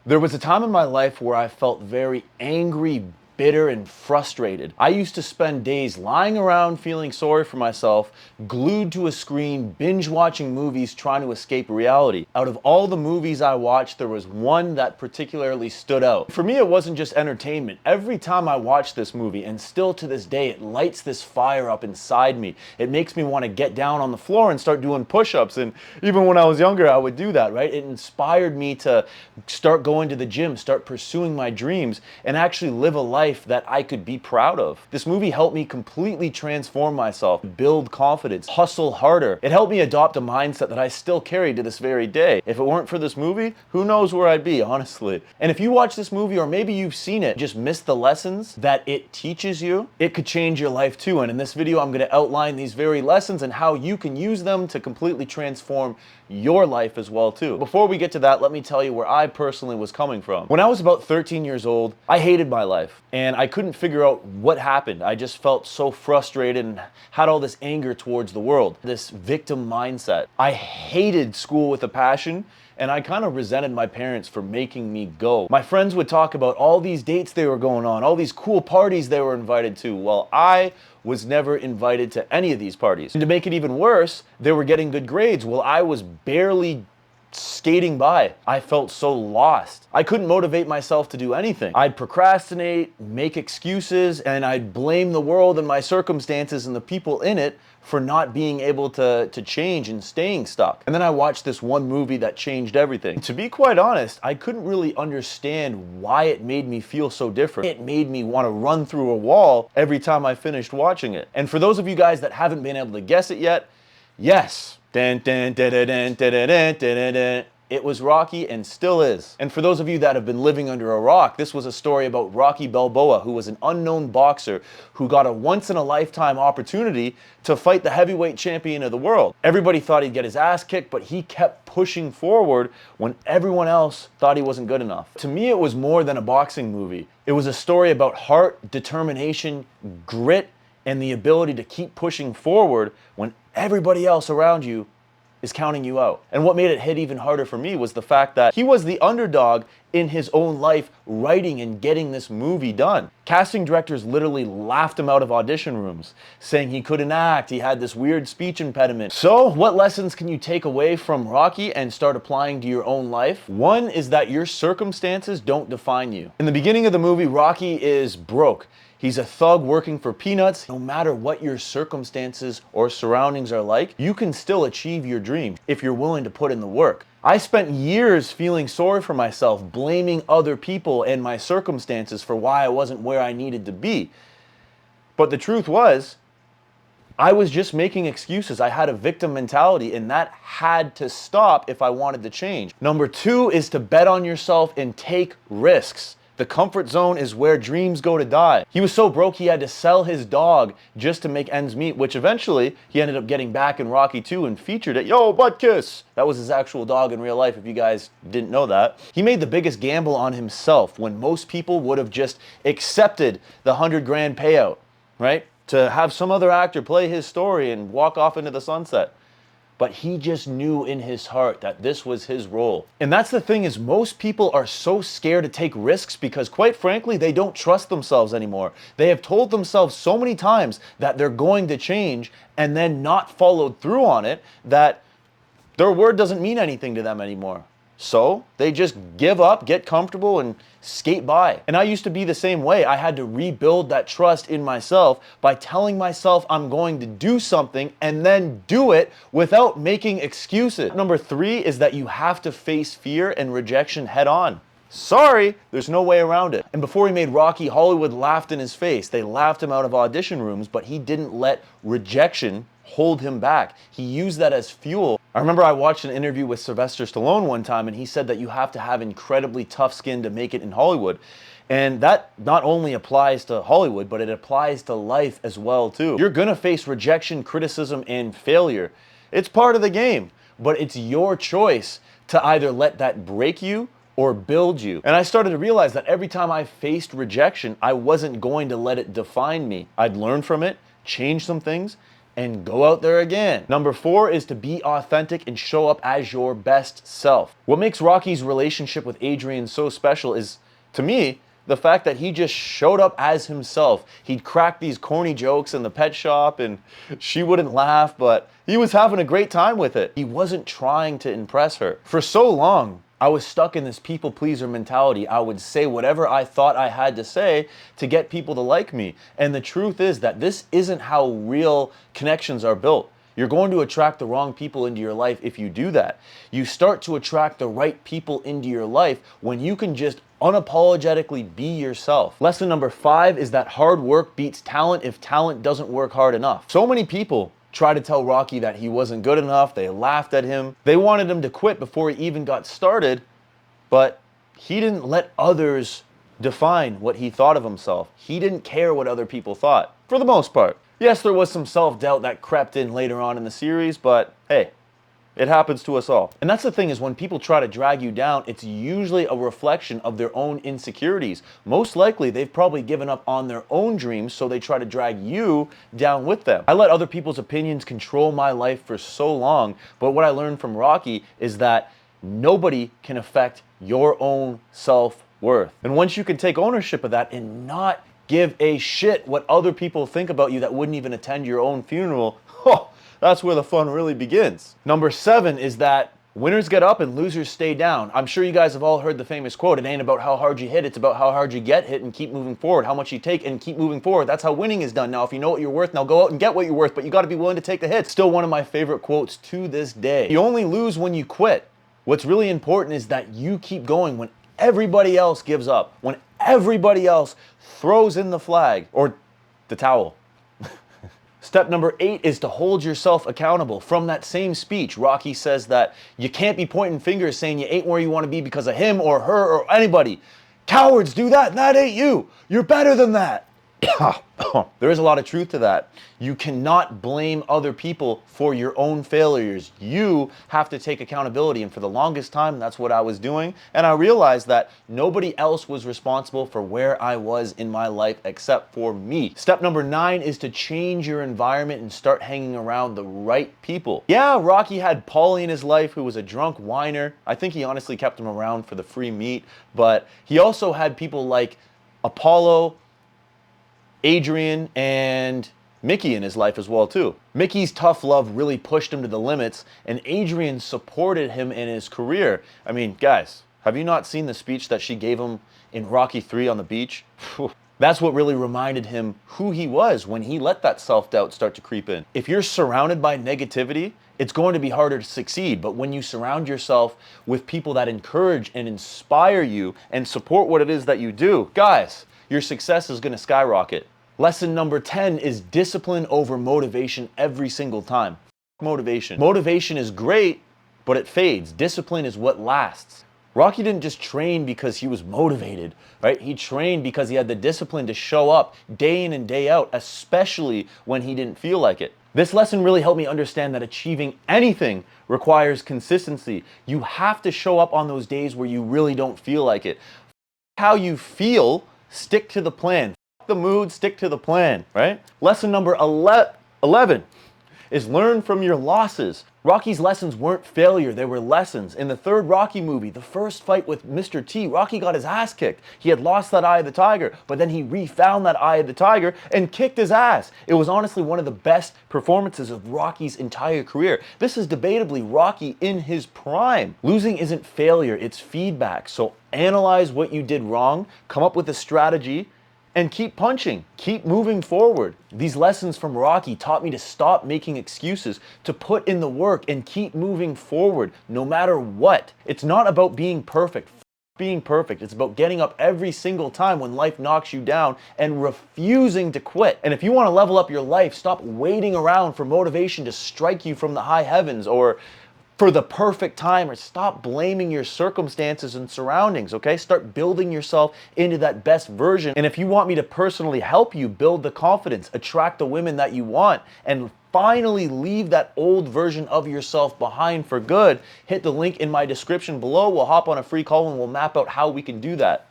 There was a time in my life where I felt very angry, bitter, and frustrated. I used to spend days lying around feeling sorry for myself, glued to a screen, binge watching movies trying to escape reality. Out of all the movies I watched, there was one that particularly stood out. For me, it wasn't just entertainment. Every time I watch this movie, and still to this day, it lights this fire up inside me. It makes me want to get down on the floor and start doing push-ups. And even when I was younger, I would do that, right? It inspired me to start going to the gym, start pursuing my dreams, and actually live a life that I could be proud of. This movie helped me completely transform myself, build confidence, hustle harder. It helped me adopt a mindset that I still carry to this very day. If it weren't for this movie, who knows where I'd be, honestly. And if you watch this movie, or maybe you've seen it, just missed the lessons that it teaches you, it could change your life too. And in this video, I'm gonna outline these very lessons and how you can use them to completely transform your life as well too. Before we get to that, let me tell you where I personally was coming from. When I was about 13 years old, I hated my life and I couldn't figure out what happened. I just felt so frustrated and had all this anger towards the world, this victim mindset. I hated school with a passion, and I kind of resented my parents for making me go. My friends would talk about all these dates they were going on, all these cool parties they were invited to. Well, I was never invited to any of these parties. And to make it even worse, they were getting good grades while I was barely skating by. I felt so lost. I couldn't motivate myself to do anything. I'd procrastinate, make excuses, and I'd blame the world and my circumstances and the people in it for not being able to change and staying stuck. And then I watched this one movie that changed everything. To be quite honest, I couldn't really understand why it made me feel so different. It made me want to run through a wall every time I finished watching it. And for those of you guys that haven't been able to guess it yet, yes. Dun, dun, dun, dun, dun, dun, dun, dun, dun. It was Rocky and still is. And for those of you that have been living under a rock, this was a story about Rocky Balboa, who was an unknown boxer who got a once-in-a-lifetime opportunity to fight the heavyweight champion of the world. Everybody thought he'd get his ass kicked, but he kept pushing forward when everyone else thought he wasn't good enough. To me, it was more than a boxing movie. It was a story about heart, determination, grit, and the ability to keep pushing forward when everybody else around you is counting you out. And what made it hit even harder for me was the fact that he was the underdog in his own life, writing and getting this movie done. Casting directors literally laughed him out of audition rooms, saying he couldn't act, he had this weird speech impediment. So what lessons can you take away from Rocky and start applying to your own life? One is that your circumstances don't define you. In the beginning of the movie, Rocky is broke. He's a thug working for peanuts. No matter what your circumstances or surroundings are like, you can still achieve your dream if you're willing to put in the work. I spent years feeling sorry for myself, blaming other people and my circumstances for why I wasn't where I needed to be. But the truth was, I was just making excuses. I had a victim mentality, and that had to stop if I wanted to change. Number two is to bet on yourself and take risks. The comfort zone is where dreams go to die. He was so broke he had to sell his dog just to make ends meet, which eventually he ended up getting back in Rocky 2 and featured it. Yo, Butkus! That was his actual dog in real life, if you guys didn't know that. He made the biggest gamble on himself when most people would have just accepted the 100 grand payout, right? To have some other actor play his story and walk off into the sunset. But he just knew in his heart that this was his role. And that's the thing, is most people are so scared to take risks because, quite frankly, they don't trust themselves anymore. They have told themselves so many times that they're going to change and then not followed through on it, that their word doesn't mean anything to them anymore. So they just give up, get comfortable, and skate by. And I used to be the same way. I had to rebuild that trust in myself by telling myself I'm going to do something and then do it without making excuses. Number three is that you have to face fear and rejection head on. Sorry, there's no way around it. And before he made Rocky, Hollywood laughed in his face. They laughed him out of audition rooms, but he didn't let rejection hold him back. He used that as fuel. I remember I watched an interview with Sylvester Stallone one time, and he said that you have to have incredibly tough skin to make it in Hollywood. And that not only applies to Hollywood, but it applies to life as well too. You're gonna face rejection, criticism, and failure. It's part of the game, but it's your choice to either let that break you or build you. And I started to realize that every time I faced rejection, I wasn't going to let it define me. I'd learn from it, change some things, and go out there again. Number 4 is to be authentic and show up as your best self. What makes Rocky's relationship with Adrian so special is, to me, the fact that he just showed up as himself. He'd crack these corny jokes in the pet shop and she wouldn't laugh, but he was having a great time with it. He wasn't trying to impress her. For so long, I was stuck in this people pleaser mentality. I would say whatever I thought I had to say to get people to like me. And the truth is that this isn't how real connections are built. You're going to attract the wrong people into your life if you do that. You start to attract the right people into your life when you can just unapologetically be yourself. Lesson number 5 is that hard work beats talent if talent doesn't work hard enough. So many people try to tell Rocky that he wasn't good enough. They laughed at him. They wanted him to quit before he even got started, but he didn't let others define what he thought of himself. He didn't care what other people thought, for the most part. Yes, there was some self-doubt that crept in later on in the series, but hey, it happens to us all. And that's the thing, is when people try to drag you down, it's usually a reflection of their own insecurities. Most likely, they've probably given up on their own dreams, so they try to drag you down with them. I let other people's opinions control my life for so long, but what I learned from Rocky is that nobody can affect your own self-worth. And once you can take ownership of that and not give a shit what other people think about you that wouldn't even attend your own funeral, that's where the fun really begins. Number 7 is that winners get up and losers stay down. I'm sure you guys have all heard the famous quote, it ain't about how hard you hit, it's about how hard you get hit and keep moving forward. How much you take and keep moving forward. That's how winning is done. Now, if you know what you're worth, now go out and get what you're worth, but you gotta be willing to take the hit. Still one of my favorite quotes to this day. You only lose when you quit. What's really important is that you keep going when everybody else gives up, when everybody else throws in the flag or the towel. Step number 8 is to hold yourself accountable. From that same speech, Rocky says that you can't be pointing fingers saying you ain't where you want to be because of him or her or anybody. Cowards do that, and that ain't you. You're better than that. There is a lot of truth to that. You cannot blame other people for your own failures. You have to take accountability, and for the longest time, that's what I was doing. And I realized that nobody else was responsible for where I was in my life except for me. Step number 9 is to change your environment and start hanging around the right people. Yeah, Rocky had Paulie in his life, who was a drunk whiner. I think he honestly kept him around for the free meat, but he also had people like Apollo, Adrian, and Mickey in his life as well too. Mickey's tough love really pushed him to the limits, and Adrian supported him in his career. I mean, guys, have you not seen the speech that she gave him in Rocky 3 on the beach? That's what really reminded him who he was when he let that self-doubt start to creep in. If you're surrounded by negativity, it's going to be harder to succeed. But when you surround yourself with people that encourage and inspire you and support what it is that you do, guys, your success is going to skyrocket. Lesson number 10 is discipline over motivation every single time. Motivation. Motivation is great, but it fades. Discipline is what lasts. Rocky didn't just train because he was motivated, right? He trained because he had the discipline to show up day in and day out, especially when he didn't feel like it. This lesson really helped me understand that achieving anything requires consistency. You have to show up on those days where you really don't feel like it. How you feel, stick to the plan. The mood, stick to the plan, right? Lesson number 11 is learn from your losses. Rocky's lessons weren't failure, they were lessons. In the third Rocky movie, the first fight with Mr. T, Rocky got his ass kicked. He had lost that eye of the tiger, but then he refound that eye of the tiger and kicked his ass. It was honestly one of the best performances of Rocky's entire career. This is debatably Rocky in his prime. Losing isn't failure, it's feedback. So analyze what you did wrong, come up with a strategy, and keep punching, keep moving forward. These lessons from Rocky taught me to stop making excuses, to put in the work and keep moving forward no matter what. It's not about being perfect. It's about getting up every single time when life knocks you down and refusing to quit. And if you want to level up your life, stop waiting around for motivation to strike you from the high heavens or for the perfect time, or stop blaming your circumstances and surroundings, okay? Start building yourself into that best version. And if you want me to personally help you build the confidence, attract the women that you want, and finally leave that old version of yourself behind for good, hit the link in my description below. We'll hop on a free call and we'll map out how we can do that.